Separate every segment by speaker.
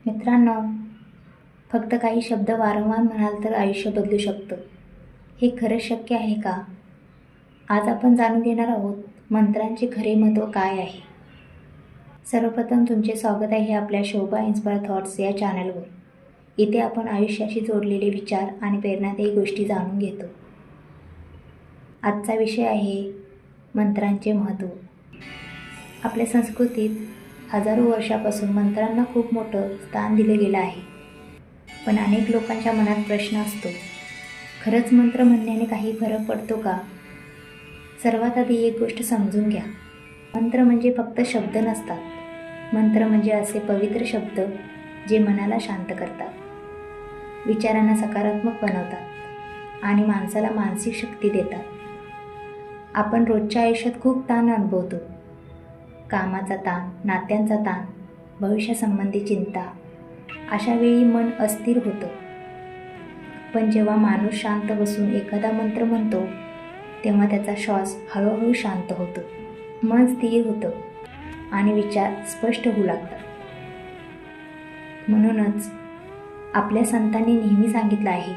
Speaker 1: मित्रांनो, फक्त काही शब्द वारंवार म्हणाल तर आयुष्य बदलू शकतं. हे खरंच शक्य आहे का? आज आपण जाणून घेणार आहोत मंत्रांचे खरे महत्त्व काय आहे. सर्वप्रथम तुमचे स्वागत आहे आपल्या शोभा इन्स्पायर थॉट्स या चॅनलवर. इथे आपण आयुष्याशी जोडलेले विचार आणि प्रेरणादायी गोष्टी जाणून घेतो. आजचा विषय आहे मंत्रांचे महत्त्व. आपल्या संस्कृतीत हजारो वर्षापासून मंत्रांना खूप मोठं स्थान दिलं गेलं आहे. पण अनेक लोकांच्या मनात प्रश्न असतो, खरंच मंत्र म्हणण्याने काही फरक पडतो का? सर्वात आधी एक गोष्ट समजून घ्या. मंत्र म्हणजे फक्त शब्द नसतात. मंत्र म्हणजे असे पवित्र शब्द जे मनाला शांत करतात, विचारांना सकारात्मक बनवतात आणि माणसाला मानसिक शक्ती देतात. आपण रोजच्या आयुष्यात खूप ताण अनुभवतो. कामाचा ताण, नात्यांचा ताण, भविष्यासंबंधी चिंता. अशा वेळी मन अस्थिर होतं. पण जेव्हा माणूस शांत बसून एखादा मंत्र म्हणतो तेव्हा त्याचा श्वास हळूहळू शांत होतो, मन स्थिर होतं आणि विचार स्पष्ट होऊ लागतात. म्हणूनच आपल्या संतांनी नेहमी सांगितलं आहे,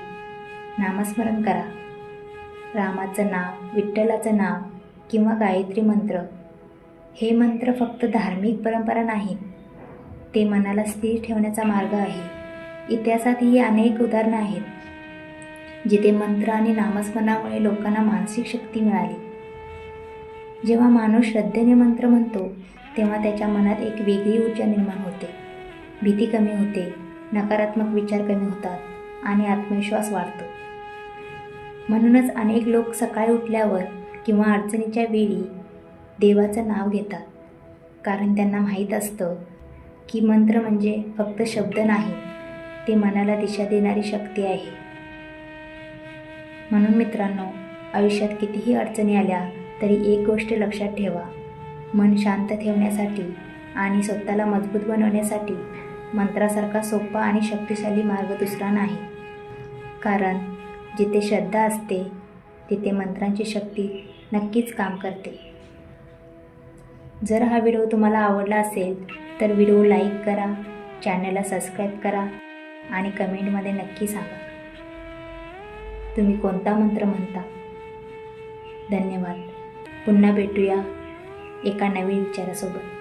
Speaker 1: नामस्मरण करा. रामाचं नाव, विठ्ठलाचं नाव किंवा गायत्री मंत्र. हे मंत्र फक्त धार्मिक परंपरा नाहीत, ते मनाला स्थिर ठेवण्याचा मार्ग आहे. इतिहासातही अनेक उदाहरणं आहेत जिथे मंत्र आणि नामस्मरणामुळे लोकांना मानसिक शक्ती मिळाली. जेव्हा माणूस श्रद्धेने मंत्र म्हणतो तेव्हा त्याच्या मनात एक वेगळी ऊर्जा निर्माण होते. भीती कमी होते, नकारात्मक विचार कमी होतात आणि आत्मविश्वास वाढतो. म्हणूनच अनेक लोक सकाळी उठल्यावर किंवा अडचणीच्या वेळी देवाचं नाव घेतात, कारण त्यांना माहीत असतं की मंत्र म्हणजे फक्त शब्द नाही, ते मनाला दिशा देणारी शक्ती आहे. म्हणून मित्रांनो, आयुष्यात कितीही अडचणी आल्या तरी एक गोष्ट लक्षात ठेवा, मन शांत ठेवण्यासाठी आणि स्वतःला मजबूत बनवण्यासाठी मंत्रासारखा सोपा आणि शक्तिशाली मार्ग दुसरा नाही. कारण जिथे श्रद्धा असते तिथे मंत्रांची शक्ती नक्कीच काम करते. जर हा व्हिडिओ तुम्हाला आवडला असेल तर व्हिडिओ लाईक करा, चॅनलला सबस्क्राईब करा आणि कमेंटमध्ये नक्की सांगा तुम्ही कोणता मंत्र म्हणता. धन्यवाद. पुन्हा भेटूया एका नवीन विचारासोबत.